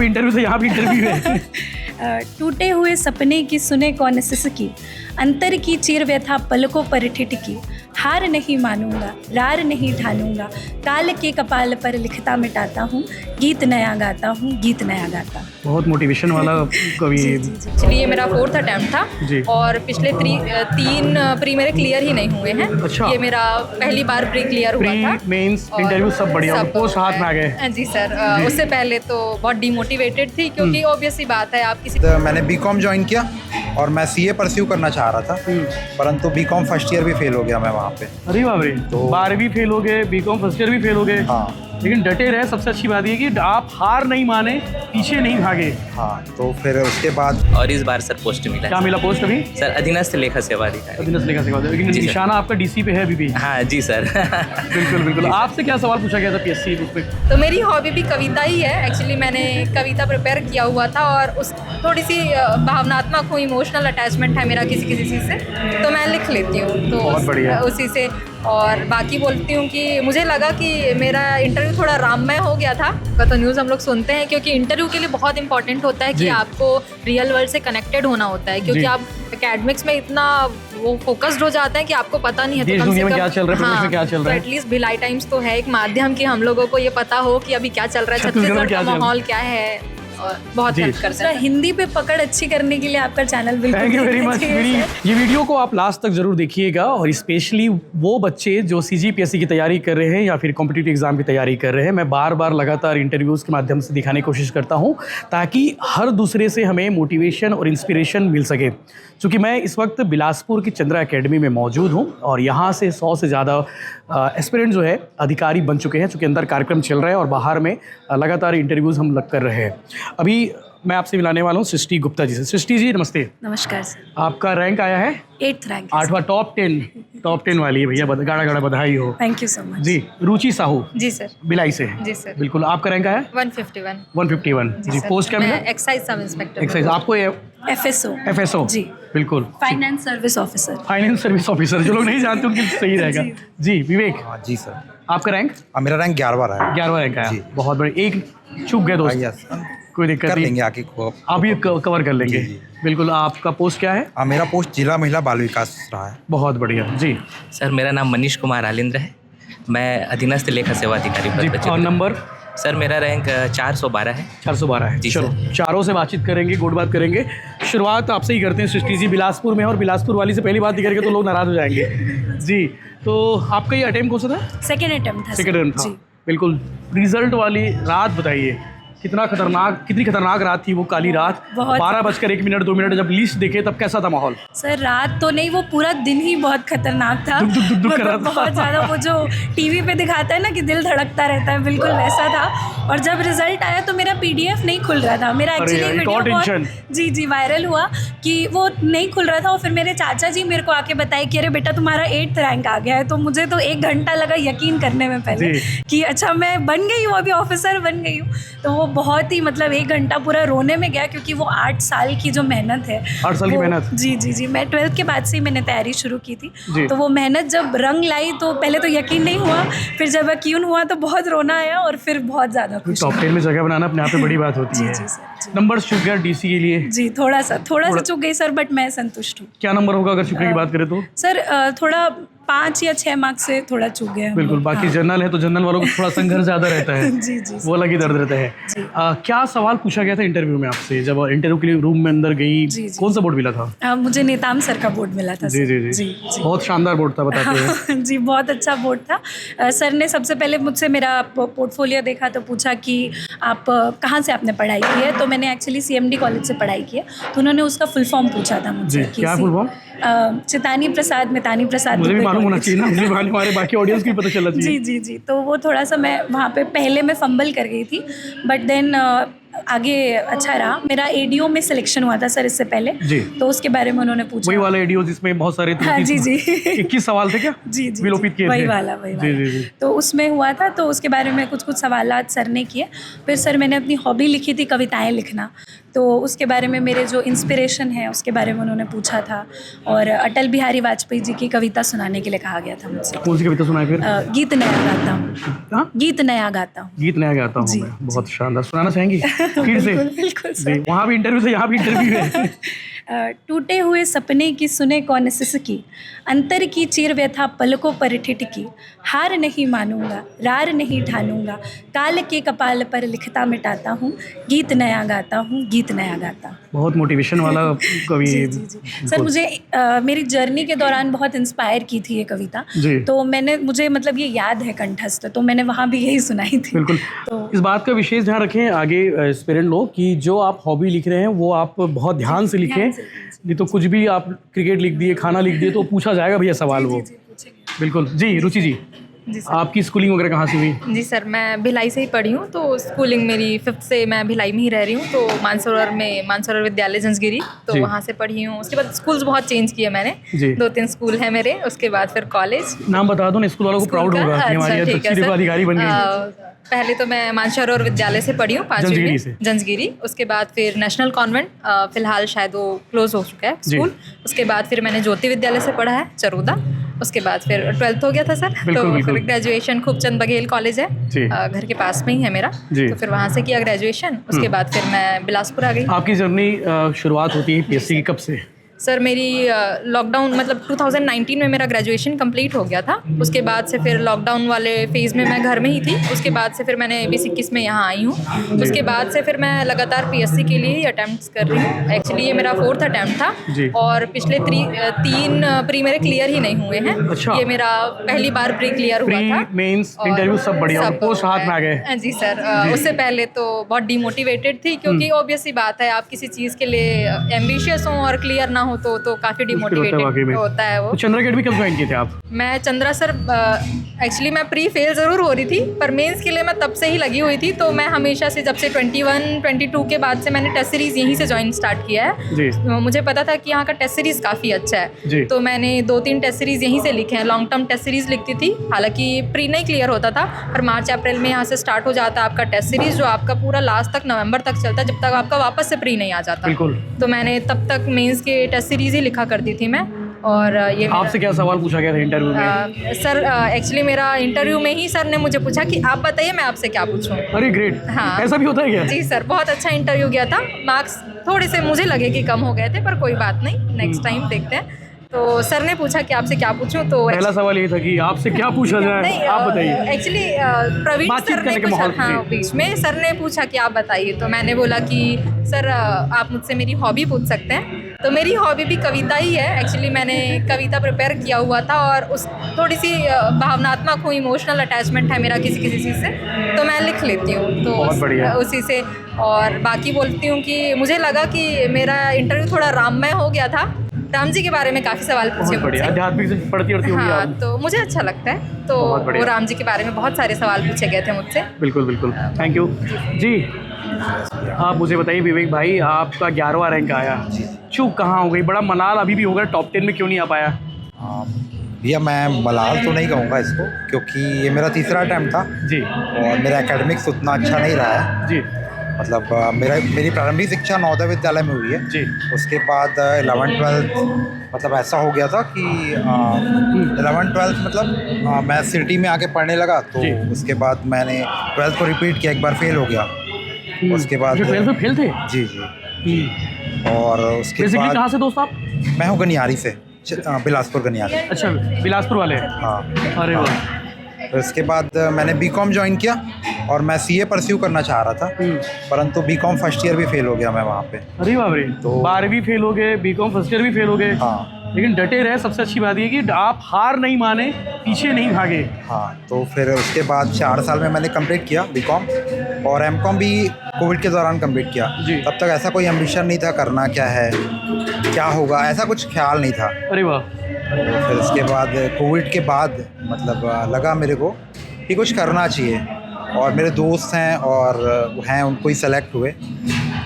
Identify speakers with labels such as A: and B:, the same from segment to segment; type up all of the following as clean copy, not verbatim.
A: भी इंटरव्यू था, यहाँ भी इंटरव्यू है।
B: टूटे हुए सपने की सुने कौन सिसकी, अंतर की चीर व्यथा पलकों पर ठिठकी, हार नहीं मानूंगा रार नहीं ठानूंगा, काल के कपाल पर लिखता मिटाता हूँ, गीत नया गाता हूँ, गीत नया गाता हूँ।
A: बहुत मोटिवेशन वाला कवि।
C: एक्चुअली ये मेरा 4th अटेम्प्ट
A: जी।
C: था और पिछले 3 प्री मेरे क्लियर ही नहीं हुए हैं।
A: अच्छा।
C: ये मेरा पहली बार प्री क्लियर हुआ था।
A: प्री मेंस इंटरव्यू सब बढ़िया, पोस्ट हाथ में आ गए।
C: जी सर। उससे पहले तो बहुत डिमोटिवेटेड थी क्योंकि ऑब्वियस सी बात है आप किसी
D: मैंने बीकॉम ज्वाइन किया और मैं सीए परस्यू करना चाह रहा था, परंतु बीकॉम फर्स्ट ईयर भी फेल हो गया मैं वहाँ पे।
A: अरे बाप रे, तो 12वीं फेल हो गए, बीकॉम फर्स्ट ईयर भी फेल हो गए।
D: हाँ,
A: लेकिन डटे रहे। सबसे अच्छी बात ये कि आप हार नहीं माने, पीछे नहीं भागे।
D: हाँ, तो फिर उसके बाद
E: और इस बार सर पोस्ट मिला
A: क्या
E: है।
A: मिला पोस्ट अभी?
E: सर अधीनस्थ लेखा सेवा अधिकारी।
A: अधीनस्थ लेखा सेवा अधिकारी। लेकिन
E: जी सर।
A: निशाना आपका डीसी पे है अभी भी।
E: हाँ जी सर।
A: बिल्कुल बिल्कुल। आपसे क्या सवाल पूछा गया था पीएससी उसमें?
C: तो मेरी हॉबी भी कविता ही है। एक्चुअली मैंने कविता प्रिपेयर किया हुआ था और उस थोड़ी सी भावनात्मक हूँ, इमोशनल अटैचमेंट है मेरा किसी किसी चीज़ से, तो मैं लिख लेती हूँ। तो
A: बहुत बढ़िया।
C: उसी से और बाकी बोलती हूँ कि मुझे लगा कि मेरा इंटरव्यू थोड़ा राममय हो गया था। तो न्यूज़ हम लोग सुनते हैं क्योंकि इंटरव्यू के लिए बहुत इंपॉर्टेंट होता है कि आपको रियल वर्ल्ड से कनेक्टेड होना होता है, क्योंकि आप एकेडमिक्स में इतना वो फोकस्ड हो जाते हैं कि आपको पता नहीं है
A: देश दुनिया में क्या चल रहा है, प्रदेश में क्या चल रहा है।
C: तो एटलीस्ट भिलाई टाइम्स तो है एक माध्यम कि हम लोगों को ये पता हो कि अभी क्या चल रहा है, छत्तीसगढ़ का माहौल क्या है, और बहुत हेल्प करता है।
B: हिंदी पे पकड़ अच्छी करने के लिए आपका चैनल बिल्कुल
A: थैंक यू वेरी
B: देखना
A: मच।
B: चाहिए
A: मेरी
B: सर।
A: ये वीडियो को आप लास्ट तक जरूर देखिएगा, और स्पेशली वो बच्चे जो सीजीपीएससी की तैयारी कर रहे हैं या फिर कॉम्पिटिटिव एग्जाम की तैयारी कर रहे हैं। मैं बार बार लगातार इंटरव्यूज़ के माध्यम से दिखाने की कोशिश करता हूँ ताकि हर दूसरे से हमें मोटिवेशन और इंस्पिरेशन मिल सके। चूँकि मैं इस वक्त बिलासपुर की चंद्रा एकेडमी में मौजूद हूँ और यहाँ से 100 से ज़्यादा एस्पिरेंट जो है अधिकारी बन चुके हैं, चूँकि अंदर कार्यक्रम चल रहा है और बाहर में लगातार इंटरव्यूज़ हम लग कर रहे हैं। अभी मैं आपसे मिलाने वाला हूँ सृष्टि गुप्ता जी से। सृष्टि जी नमस्ते।
B: नमस्कार सर।
A: आपका रैंक आया है
B: 8th रैंक।
A: 8वां, टॉप 10 वाली है भैया, गाड़ा गाड़ा बधाई हो।
B: थैंक यू सो मच
A: जी। रुचि साहू
C: जी सर।
A: बिलाई से।
C: जी सर।
A: बिल्कुल। आपका रैंक आया
C: 151।
A: 151 जी।
C: सर।
A: पोस्ट क्या मिला?
C: मैं एक्साइज सब इंस्पेक्टर।
A: एक्साइज। आपको
B: FSO
A: FSO
B: जी।
A: बिल्कुल।
B: Finance service officer.
A: Finance service officer, जो लोग नहीं जानते उनके लिए सही रहेगा। जी विवेक,
D: हाँ जी सर।
A: आपका रैंक?
D: मेरा रैंक 11वां रहा है।
A: 11वां रैंक आया।
D: जी।
A: बहुत बड़े, एक चूक गए दोस्त।
D: यस,
A: कोई दिक्कत
D: कर
A: नहीं,
D: लेंगे आगे को।
A: आप ये कवर कर लेंगे।
D: जी, जी।
A: बिल्कुल। आपका पोस्ट क्या है?
D: मेरा पोस्ट जिला महिला बाल विकास रहा है।
A: बहुत बढ़िया जी।
E: सर मेरा नाम मनीष कुमार आलिंद्र है। मैं अधीनस्थ लेखा सेवा अधिकारी
A: जी।
E: पद पर
A: और नंबर?
E: सर मेरा रैंक 412 है।
A: 412 है।
E: जी
A: चलो
E: सर।
A: चारों से बातचीत करेंगे, गुड बात करेंगे। शुरुआत आपसे ही करते हैं। सृष्टि जी बिलासपुर में, और बिलासपुर वाली से पहली बात ही करेंगे तो लोग नाराज हो जाएंगे। जी। तो आपका ये अटेम्प्ट कौन सा था?
B: सेकेंड अटेम्प्ट था।
A: सेकेंड अटेम्प्ट था।
B: जी।
A: बिल्कुल। रिजल्ट वाली रात बताइए, कितनी खतरनाक रात थी वो काली रात।
B: बहुत।
A: 12:01 2 जब लिस्ट देखे तब कैसा था माहौल?
B: सर रात तो नहीं, वो पूरा दिन ही बहुत खतरनाक था।
A: दुख कर रहा था।
B: बहुत ज़्यादा वो जो टीवी पे दिखाता है ना कि दिल धड़कता रहता है, बिल्कुल वैसा था। और जब रिजल्ट आया तो मेरा PDF नहीं खुल रहा था। मेरा
A: अरे
B: एक्चुअली
A: यार,
B: वीडियो
A: और टेंशन।
B: जी वायरल हुआ कि वो नहीं खुल रहा था। और फिर मेरे चाचा जी मेरे को आके बताए कि अरे बेटा तुम्हारा 8th रैंक आ गया है। तो मुझे तो 1 घंटा लगा यकीन करने में पहले कि अच्छा मैं बन गई हूँ, अभी ऑफिसर बन गई हूँ। तो वो बहुत ही मतलब 1 घंटा पूरा रोने में गया, क्योंकि वो 8 साल की जो मेहनत है।
A: 8 साल की मेहनत।
B: जी। मैं 12th के बाद से ही मैंने तैयारी शुरू की थी।
A: जी।
B: तो वो मेहनत जब रंग लाई तो पहले तो यकीन नहीं हुआ, फिर जब यकीन हुआ तो बहुत रोना आया और फिर बहुत ज़्यादा खुशी।
A: टॉप 10 में जगह बनाना अपने आप में बड़ी बात होती है।
B: जी सर। जी।
A: नंबर चुक गया डीसी के लिए।
B: जी थोड़ा सा चुक गई सर, बट मैं संतुष्ट हूँ।
A: क्या नंबर होगा अगर चुकने की बात करें तो?
B: सर थोड़ा 5 या 6 मार्क्स से थोड़ा चूक गया हम
A: बिल्कुल।
B: लोग।
A: बाकी
B: हाँ।
A: जनरल है तो जनरल वालों को थोड़ा संघर्ष ज़्यादा रहता है।
B: जी
A: वो अलग ही दर्द रहता है। क्या सवाल पूछा गया था इंटरव्यू में आपसे जब इंटरव्यू के लिए रूम में अंदर गई?
B: जी।
A: कौन सा बोर्ड मिला था?
B: मुझे नेताम सर का बोर्ड मिला था।
A: जी। बहुत शानदार बोर्ड था, बताते हैं।
B: जी बहुत अच्छा बोर्ड था। सर ने सबसे पहले मुझसे मेरा पोर्टफोलियो देखा तो पूछा कि आप कहाँ से आपने पढ़ाई की है। तो मैंने एक्चुअली CMD कॉलेज से पढ़ाई की है। तो उन्होंने उसका फुल फॉर्म पूछा था मुझसे।
A: क्या फुल फॉर्म?
B: चितानी प्रसाद मितानी प्रसाद।
A: मुझे भी मालूम होना चाहिए ना, मुझे हमारे बाकी ऑडियंस को भी पता चलना चाहिए।
B: जी। तो वो थोड़ा सा मैं वहाँ पे पहले मैं फंबल कर गई थी, बट देन आगे अच्छा रहा। मेरा ADO में सिलेक्शन हुआ था सर इससे पहले।
A: जी।
B: तो उसके बारे में उन्होंने पूछा।
A: वही वाला ADO जिसमें बहुत सारे
B: हाँ, जी
A: 21 सवाल थे क्या?
B: जी
A: विलोपित किए थे।
B: वही वाला।
A: जी।
B: तो उसमें हुआ था, तो उसके बारे में कुछ सवालात सर ने किए। फिर सर मैंने अपनी हॉबी लिखी थी कविताएं लिखना, तो उसके बारे में मेरे जो इंस्पिरेशन है उसके बारे में उन्होंने पूछा था। और अटल बिहारी वाजपेयी जी की कविता सुनाने के लिए कहा गया था मुझसे।
A: कौन सी कविता सुनाए फिर?
B: गीत नया गाता हूँ।
A: हाँ?
B: गीत नया गाता हूँ।
A: गीत नया गाता हूँ मैं। बहुत शानदार। सुनाना चाहेंगी? फिर से
B: बिल्कुल
A: जी, वहाँ भी इंटरव्यू थे, यहाँ भी इंटरव्यू है।
B: टूटे हुए सपने की सुने कौन सिसकी, अंतर की चीर व्यथा पलकों पर ठिठकी, हार नहीं मानूंगा रार नहीं ठानूंगा, काल के कपाल पर लिखता मिटाता हूँ, गीत नया गाता हूँ, गीत नया गाता हूँ।
A: बहुत मोटिवेशन वाला कवि।
B: जी जी जी सर, मुझे मेरी जर्नी के दौरान बहुत इंस्पायर की थी ये कविता,
A: जी।
B: तो मुझे मतलब ये याद है कंठस्थ, तो मैंने वहाँ भी यही सुनाई थी।
A: बिल्कुल।
B: तो
A: इस बात का विशेष ध्यान रखें आगे एस्पिरेंट लोग कि जो आप हॉबी लिख रहे हैं वो आप बहुत ध्यान से लिखें, नहीं तो कुछ भी आप क्रिकेट लिख दिए, खाना लिख दिए तो पूछा जाएगा भैया सवाल वो। बिल्कुल जी। रुचि जी,
C: जी सर।
A: आपकी स्कूलिंग वगैरह कहाँ से हुई?
C: जी सर, मैं भिलाई से ही पढ़ी हूँ, तो स्कूलिंग मेरी 5th से मैं भिलाई में ही रह रही हूँ, तो मानसरोवर विद्यालय जंजगिरी, तो
A: जी।
C: वहाँ से पढ़ी हूँ। उसके बाद स्कूल्स बहुत चेंज किए मैंने,
A: जी।
C: 2-3 स्कूल हैं मेरे, उसके बाद फिर कॉलेज।
A: नाम बता दो ना, स्कूल वालों को प्राउड होगा कि हमारी
C: अच्छा, ठीक
A: अच्छी
C: है
A: देखो
C: सर।
A: अधिकारी बन गई।
C: पहले तो मैं मानसरोवर विद्यालय से पढ़ी हूँ 5वीं
A: जंजगिरी
C: में,
A: से।
C: जंजगिरी। उसके बाद फिर नेशनल कॉन्वेंट, फिलहाल शायद वो क्लोज हो चुका है
A: जी।
C: स्कूल। उसके बाद फिर मैंने ज्योति विद्यालय से पढ़ा है चरोदा। उसके बाद फिर 12th हो गया था सर,
A: बिल्कुल,
C: तो
A: बिल्कुल।
C: फिर ग्रेजुएशन खूबचंद बघेल कॉलेज है,
A: जी।
C: घर के पास में ही है मेरा,
A: जी।
C: तो फिर वहाँ से किया ग्रेजुएशन। उसके बाद फिर मैं बिलासपुर आ गई।
A: आपकी जर्नी शुरुआत होती है पीएससी की कब से?
C: सर मेरी लॉकडाउन मतलब 2019 में मेरा ग्रेजुएशन कंप्लीट हो गया था। उसके बाद से फिर लॉकडाउन वाले फेज़ में मैं घर में ही थी। उसके बाद से फिर मैंने 2021 में यहाँ आई हूँ। उसके बाद से फिर मैं लगातार पीएससी के लिए ही अटैम्प्ट्स कर रही हूँ। एक्चुअली ये मेरा 4th अटैम्प्ट
A: जी।
C: था और पिछले 3 प्री मेरे क्लियर ही नहीं हुए हैं।
A: अच्छा।
C: ये मेरा पहली बार प्री क्लियर हुआ
A: प्री
C: था।
A: मेंस
C: और
A: इंटरव्यू सब बढ़िया,
C: सब
A: पोस्ट हाथ में आ गए।
C: जी सर, उससे पहले तो बहुत डिमोटिवेटेड थी, क्योंकि ऑब्वियस सी बात है, आप किसी चीज़ के लिए एम्बिशियस हो और क्लियर ना हो तो काफ़ी
A: मुश्किल होता है वाकई
C: डिमोटिवेटेड
A: में।
C: होता है वो।
A: तो चंद्रा अकेडमी कब ज्वाइन किए थे आप?
C: मैं चंद्रा सर, एक्चुअली मैं प्री फेल ज़रूर हो रही थी, पर मेंस के लिए मैं तब से ही लगी हुई थी। तो मैं हमेशा से, जब से 21-22 के बाद से मैंने टेस्ट सीरीज़ यहीं से ज्वाइन स्टार्ट किया है।
A: जी।
C: मुझे पता था कि यहाँ का टेस्ट सीरीज़ काफ़ी अच्छा
A: जी।
C: है, तो मैंने 2-3 टेस्ट सीरीज़ यहीं से लिखे हैं। लॉन्ग टर्म टेस्ट सीरीज़ लिखती थी, हालांकि प्री नहीं क्लियर होता था, पर मार्च अप्रैल में यहाँ से स्टार्ट हो जाता आपका टेस्ट सीरीज़, जो आपका पूरा लास्ट तक नवंबर तक चलता है, जब तक आपका वापस से प्री नहीं आ जाता।
A: बिल्कुल।
C: तो मैंने तब तक मेंस के टेस्ट सीरीज़ ही लिखा करती थी मैं। और ये
A: आपसे क्या सवाल पूछा गया था इंटरव्यू में?
C: सर एक्चुअली मेरा इंटरव्यू में ही सर ने मुझे पूछा कि आप बताइए मैं आपसे क्या पूछूं।
A: अरे ग्रेट।
C: हाँ।
A: ऐसा भी होता है क्या?
C: जी सर, बहुत अच्छा इंटरव्यू गया था। मार्क्स थोड़े से मुझे लगे कि कम हो गए थे, पर कोई बात नहीं, नेक्स्ट टाइम देखते हैं। तो सर ने पूछा कि आपसे क्या पूछूं, तो
A: पहला सवाल ये था कि आपसे क्या पूछा जाए,
C: नहीं,
A: आप बताइए।
C: एक्चुअली प्रवीण
A: बातचीत
C: सर ने
A: करने के
C: पूछा,
A: माहौल
C: हाँ,
A: जी।
C: बीच में सर ने पूछा कि आप बताइए, तो मैंने बोला कि सर आप मुझसे मेरी हॉबी पूछ सकते हैं। तो मेरी हॉबी भी कविता ही है। एक्चुअली मैंने कविता प्रिपेयर किया हुआ था, और उस थोड़ी सी भावनात्मक हूँ, इमोशनल अटैचमेंट है मेरा किसी चीज़ से, तो मैं लिख लेती हूँ। तो
A: बहुत बढ़िया।
C: उसी से, और बाकी बोलती हूँ कि मुझे लगा कि मेरा इंटरव्यू थोड़ा राममय हो गया था। राम जी के बारे में काफ़ी सवाल पूछे
A: बहुत बढ़िया,
C: मुझसे।
A: आध्यात्मिक से पढ़ती होंगी
C: हाँ,
A: आप।
C: तो मुझे अच्छा लगता है, तो
A: बहुत बढ़िया।
C: वो राम जी के बारे में बहुत सारे सवाल पूछे गए थे मुझसे।
A: बिल्कुल बिल्कुल, थैंक यू जी। आप मुझे बताइए विवेक भाई, आपका 11वां रैंक आया, चूक कहाँ हो गई? बड़ा मलाल अभी भी होगा, टॉप 10 में क्यों नहीं आ पाया?
D: भैया मैं मलाल तो नहीं कहूँगा इसको, क्योंकि ये मेरा तीसरा अटैम्प्ट था
A: जी
D: और मेरा एकेडमिक्स उतना अच्छा नहीं रहा है।
A: जी
D: मतलब मेरी प्रारंभिक शिक्षा नवोदय विद्यालय में हुई है।
A: जी।
D: उसके बाद 11th-12th मतलब ऐसा हो गया था कि 11th-12th मतलब मैं सिटी में आके पढ़ने लगा, तो
A: जी।
D: उसके बाद मैंने 12th को रिपीट किया, एक बार फेल हो गया। उसके बाद
A: जो 12th में फेल थे?
D: जी जी। और उसके
A: बेसिकली
D: बाद
A: कहाँ से दोस्त आप?
D: मैं हूँ गनियारी से, बिलासपुर गनियारी।
A: अच्छा, बिलासपुर वाले।
D: हाँ।
A: अरे वाह।
D: तो इसके बाद मैंने बीकॉम ज्वाइन किया और मैं सीए परस्यू करना चाह रहा था, परंतु बीकॉम फर्स्ट ईयर भी फेल हो गया मैं वहाँ पे।
A: अरे बाप रे,
D: तो
A: 12वीं फेल हो गए, बीकॉम फर्स्ट ईयर भी फेल हो गए।
D: हाँ
A: लेकिन डटे रहे, सबसे अच्छी बात ये कि आप हार नहीं माने, पीछे नहीं भागे।
D: हाँ। तो फिर उसके बाद 4 साल में मैंने कंप्लीट किया बीकॉम, और एमकॉम भी कोविड के दौरान कंप्लीट किया।
A: जी।
D: तब तक ऐसा कोई एम्बिशन नहीं था करना क्या है, क्या होगा, ऐसा कुछ ख्याल नहीं था।
A: अरे वाह।
D: तो फिर उसके बाद कोविड के बाद मतलब लगा मेरे को कि कुछ करना चाहिए, और मेरे दोस्त हैं और हैं, उनको ही सेलेक्ट हुए।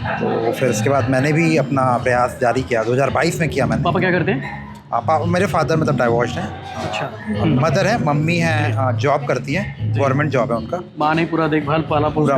D: तो फिर उसके बाद मैंने भी अपना प्रयास जारी किया, 2022 में किया मैंने।
A: पापा क्या करते हैं?
D: मेरे फादर मतलब डाइवोर्स्ड हैं।
A: अच्छा।
D: मदर है, मम्मी है, जॉब करती हैं, गवर्नमेंट जॉब है उनका।
A: माँ ने पूरा देखभाल पाला
D: पूरा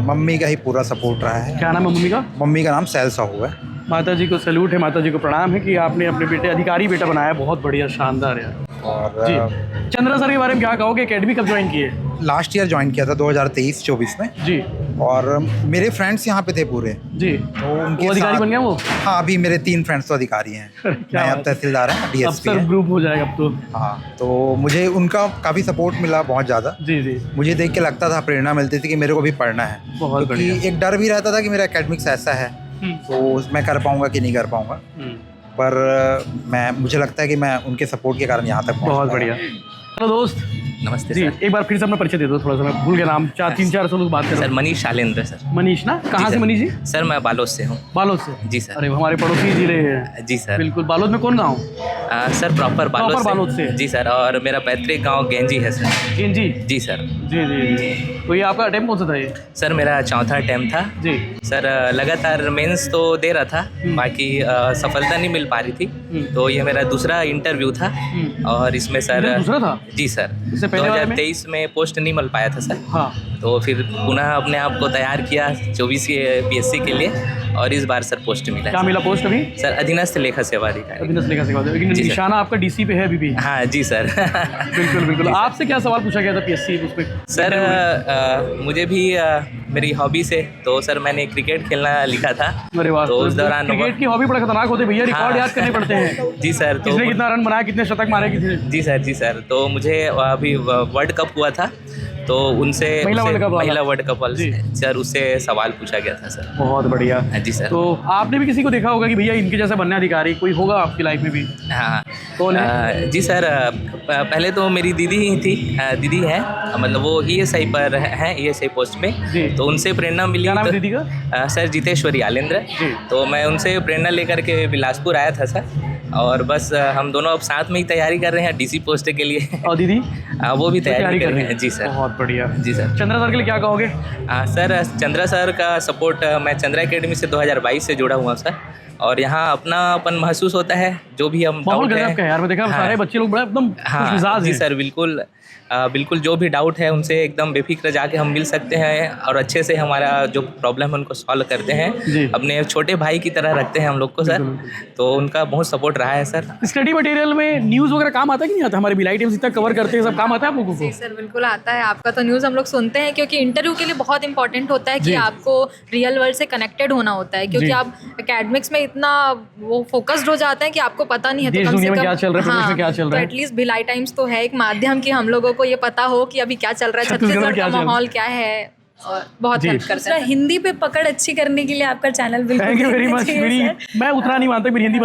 D: मम्मी का ही पूरा सपोर्ट रहा है।
A: क्या नाम है मम्मी का?
D: मम्मी का नाम सैल साहू है।
A: माता जी को सैल्यूट है, माता जी को प्रणाम है कि आपने अपने बेटे अधिकारी बेटा बनाया, बहुत बढ़िया, शानदार है।
D: और
A: जी। चंद्रा सर के बारे में क्या कहोगे? एकेडमी कब ज्वाइन किए?
D: लास्ट ईयर ज्वाइन किया था 2023-24 में।
A: जी।
D: और मेरे फ्रेंड्स यहाँ पे थे पूरे,
A: जी,
D: तो उनके
A: वो अधिकारी
D: साथ-
A: बन गया वो?
D: हाँ, अभी मेरे 3 फ्रेंड्स तो अधिकारी हैं।
A: क्या
D: मैं अब
A: बात।
D: तहसीलदार हैं, DSP
A: अफसर
D: हैं।
A: ग्रुप हो जाएगा अब तो।
D: हाँ, तो मुझे उनका काफ़ी सपोर्ट मिला, बहुत ज़्यादा।
A: जी जी,
D: मुझे देख के लगता था, प्रेरणा मिलती थी कि मेरे को भी पढ़ना है,
A: बहुत
D: क्योंकि
A: बढ़िया।
D: एक डर भी रहता था कि मेरा एकेडमिक्स ऐसा है तो मैं कर पाऊंगा कि नहीं कर पाऊंगा। पर मुझे लगता है कि मैं उनके सपोर्ट के कारण यहाँ तक पहुँच
A: बहुत
D: पाया।
A: बढ़िया। हेलो दोस्त
E: नमस्ते
A: जी,
E: सर।
A: एक बार फिर से अपना परिचय दे दो थोड़ा सा, मैं भूल गया नाम, 300-400 लोग बात कर
E: सर
A: रहे
E: मनीष आलिंद्र सर।
A: हैं। मनीष ना, कहाँ
E: जी
A: से
E: सर।
A: मनीष जी?
E: सर मैं बालोद से हूँ।
A: बालोद से?
E: जी सर।
A: अरे हमारे पड़ोसी जिले हैं।
E: जी सर।
A: बिल्कुल, बालोद में कौन गाँव?
E: सर प्रॉपर
A: Proper बालोद से।
E: जी सर, और मेरा पैतृक गांव गेंजी है सर।
A: जी
E: जी सर।
A: जी जी जी। तो ये आपका अटेम्प्ट कौन सा था ये?
E: सर मेरा चौथा अटैम्प्ट था
A: जी।
E: सर। लगातार मेंस तो दे रहा था, बाकी सफलता नहीं मिल पा रही थी, तो ये मेरा दूसरा इंटरव्यू था। और इसमें सर
A: ये दूसरा था?
E: जी सर,
A: इससे पहले वाले में?
E: 2023 में पोस्ट नहीं मिल पाया था सर,
A: हाँ,
E: तो फिर पुनः अपने आप को तैयार किया 24 PSC के लिए, और इस बार सर पोस्ट मिला
A: क्या
E: है।
A: मिला पोस्ट अभी?
E: सर अधीनस्थ लेखा सेवा अधिकारी।
A: अधीनस्थ लेखा सेवा, लेकिन
E: जी सर।
A: निशाना आपका DC पे है अभी भी।
E: हाँ जी सर।
A: बिल्कुल बिल्कुल। आपसे क्या सवाल पूछा गया था PSC उसमें?
E: सर मुझे भी मेरी हॉबी से, तो सर मैंने क्रिकेट खेलना लिखा था।
A: अरे वाह,
E: तो उस दौरान
A: क्रिकेट की हॉबी बड़ा खतरनाक होती है भैया, रिकॉर्ड
E: हाँ।
A: याद करने पड़ते हैं।
E: जी सर। तो
A: किसने कितना रन बनाया, कितने शतक मारे, किसने?
E: जी सर। तो मुझे अभी वर्ल्ड कप हुआ था, तो उनसे
A: महिला वर्ल्ड कप वाला?
E: महिला वर्ल्ड कप वाले
A: जी।
E: सर, उससे सवाल पूछा गया था सर।
A: बहुत बढ़िया।
E: हाँ जी सर।
A: तो आपने भी किसी को देखा होगा कि भैया इनके जैसा बनना अधिकारी कोई होगा आपकी लाइफ में भी?
E: हाँ।
A: कौन है?
E: जी सर, पहले तो मेरी दीदी ही थी, दीदी है, मतलब वो ESI पर हैं, ESI पोस्ट पे।
A: जी।
E: तो उनसे प्रेरणा मिली।
A: क्या नाम है
E: तो-
A: दीदी का?
E: सर जितेश्वरी आलिंद्र।
A: जी।
E: तो मैं उनसे प्रेरणा लेकर के बिलासपुर आया था सर, और बस हम दोनों अब साथ में ही तैयारी कर रहे हैं DC पोस्ट के लिए।
A: और दीदी?
E: वो भी तैयारी कर रहे हैं। जी सर।
A: बहुत बढ़िया।
E: जी सर।
A: चंद्रा सर के लिए क्या कहोगे?
E: सर चंद्रा सर का सपोर्ट, मैं चंद्रा एकेडमी से 2022 से जुड़ा हुआ सर, और यहाँ अपनापन महसूस होता है। जो भी हम
A: बहुत
E: doubt है-
A: गजब का है यार, मैं देखा
E: हाँ।
A: सारे बच्चे लोग बड़ा एकदम खुशमिजाज
E: जी
A: हैं।
E: सर, बिल्कुल बिल्कुल जो भी डाउट है उनसे एकदम बेफिक्र जाके हम मिल सकते हैं, और अच्छे से हमारा जो प्रॉब्लम है उनको सॉल्व करते
A: जी।
E: हैं। अपने छोटे भाई की तरह रखते हैं हम लोग को सर, तो उनका बहुत सपोर्ट रहा है सर।
A: स्टडी मटेरियल में न्यूज़ वगैरह काम आता है कि नहीं आता? हमारे बिलाई टाइम्स इतना कवर करते हैं, सब काम आता है आप लोगों को?
C: जी सर, बिल्कुल आता है। आपका तो न्यूज़ हम लोग सुनते हैं, क्योंकि इंटरव्यू के लिए बहुत इंपॉर्टेंट होता है
A: जी।
C: कि आपको रियल वर्ल्ड से कनेक्टेड होना होता है, क्योंकि
A: जी।
C: आप एकेडमिक्स में इतना वो फोकस्ड हो जाते हैं कि आपको पता नहीं है।
A: देश दुनिया में क्या चल रहा है, प्रदेश में क्या चल रहा है।
C: तो एटलीस्ट भिलाई टाइम्स तो है एक माध्यम कि हम लोगों को ये पता हो कि अभी क्या चल रहा है,
A: छत्तीसगढ़ में
C: छत्तीसगढ़
A: क्या
C: का
A: चल रहा है।
C: माहौल क्या है, और बहुत
A: जी।
C: हेल्प करता
B: दूसरा,
C: है।
B: हिंदी पे पकड़ अच्छी करने के लिए आपका चैनल बिल्कुल
A: थैंक यू वेरी
B: देखना
A: मच।
B: चाहिए
A: मेरी
B: सर।
A: मैं उतना नहीं मानता, मेरी हिंदी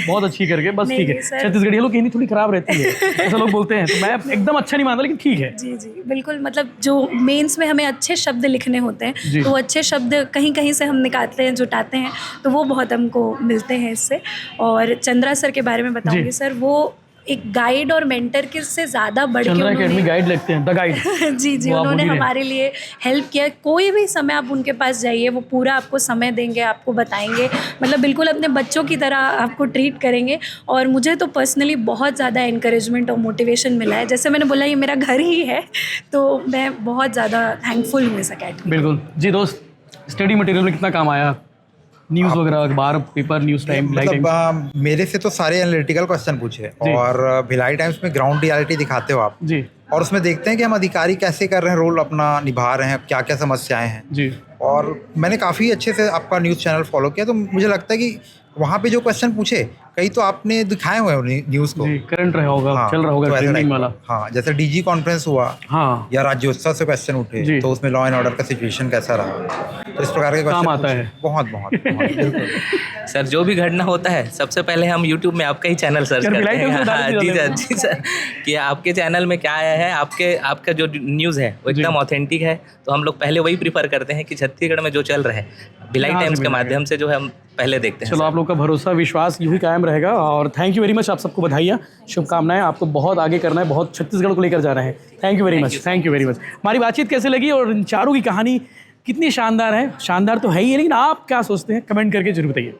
A: बहुत अच्छी करके बस
B: नहीं,
A: ठीक है।
B: नहीं, सर।
A: छत्तीसगढ़ी लोग की हिंदी थोड़ी खराब रहती है, ऐसा लोग बोलते हैं, तो मैं एकदम अच्छा नहीं मानता, लेकिन ठीक है।
B: जी जी बिल्कुल, मतलब जो मेंस में हमें अच्छे शब्द लिखने होते
A: जी।
B: हैं, तो वो अच्छे शब्द कहीं कहीं से हम निकालते हैं, जुटाते हैं, तो वो बहुत हमको मिलते हैं इससे। और चंद्रा सर के बारे में बताऊंगी
A: जी।
B: सर, वो एक गाइड और मेंटर के से ज़्यादा बढ़ के
A: चंद्रा
B: उन्होंने
A: अकेडमी गाइड लिखते हैं, द गाइड।
B: जी जी,
A: वो आप
B: उन्होंने
A: उन्हीं ने।
B: हमारे लिए हेल्प किया। कोई भी समय आप उनके पास जाइए, वो पूरा आपको समय देंगे, आपको बताएंगे, मतलब बिल्कुल अपने बच्चों की तरह आपको ट्रीट करेंगे। और मुझे तो पर्सनली बहुत ज़्यादा इनकरेजमेंट और मोटिवेशन मिला है। जैसे मैंने बोला, ये मेरा घर ही है, तो मैं बहुत ज़्यादा थैंकफुल हूँ इस अकेडमी।
A: बिल्कुल जी। दोस्त, स्टडी मटेरियल में कितना काम आया? न्यूज़ वगैरह, अखबार, paper, news time, live time?
D: मतलब मेरे से तो सारे एनालिटिकल क्वेश्चन पूछे,
A: जी।
D: और भिलाई टाइम्स में ग्राउंड रियलिटी दिखाते हो आप,
A: जी
D: और उसमें देखते हैं कि हम अधिकारी कैसे कर रहे हैं, रोल अपना निभा रहे हैं, क्या क्या समस्याएं हैं।
A: जी
D: और मैंने काफ़ी अच्छे से आपका न्यूज़ चैनल फॉलो किया, तो मुझे लगता है कि वहाँ पे जो क्वेश्चन पूछे, कई तो आपने दिखाए हुए हैं न्यूज़ को।
A: जी, करंट रहा होगा,
D: हाँ,
A: चल रहा होगा,
D: तो ऐसा
A: ट्रेंडिंग
D: टाइप-
A: वाला।
D: हाँ, जैसे DG कॉन्फ्रेंस हुआ,
A: हाँ,
D: या राज्योत्सव से क्वेश्चन
A: जी।
D: उठे, तो उसमें लॉ एंड ऑर्डर का सिचुएशन कैसा रहा, तो इस प्रकार के
A: काम
D: क्वेश्चन
A: आता है।
D: बहुत बहुत बहुत, बिल्कुल।
E: सर जो भी घटना होता है, सबसे पहले हम YouTube में आपका ही चैनल सर्च
A: यार,
E: करते
A: बिलाई टाइम्स
E: हैं।
A: में डाल
E: हाँ,
A: दिया
E: जी
A: मैंने।
E: सर, जी सर, कि आपके चैनल में क्या आया है, आपका जो न्यूज़ है वो
A: जी।
E: एकदम ऑथेंटिक है, तो हम लोग पहले वही प्रीफर करते हैं कि छत्तीसगढ़ में जो चल रहा है, भिलाई
A: यहाँ से
E: टाइम्स के
A: मिलेगा।
E: माध्यम से जो है हम पहले देखते हैं।
A: चलो, आप लोग का भरोसा, विश्वास यूँ ही कायम रहेगा। और थैंक यू वेरी मच, आप सबको बधाइयाँ, शुभकामनाएं। आपको बहुत आगे करना है, बहुत छत्तीसगढ़ को लेकर जाना है। Thank you very much, thank you very much. हमारी बातचीत कैसे लगी और इन चारों की कहानी कितनी शानदार है? शानदार तो है ही है, लेकिन आप क्या सोचते हैं, कमेंट करके जरूर बताइए।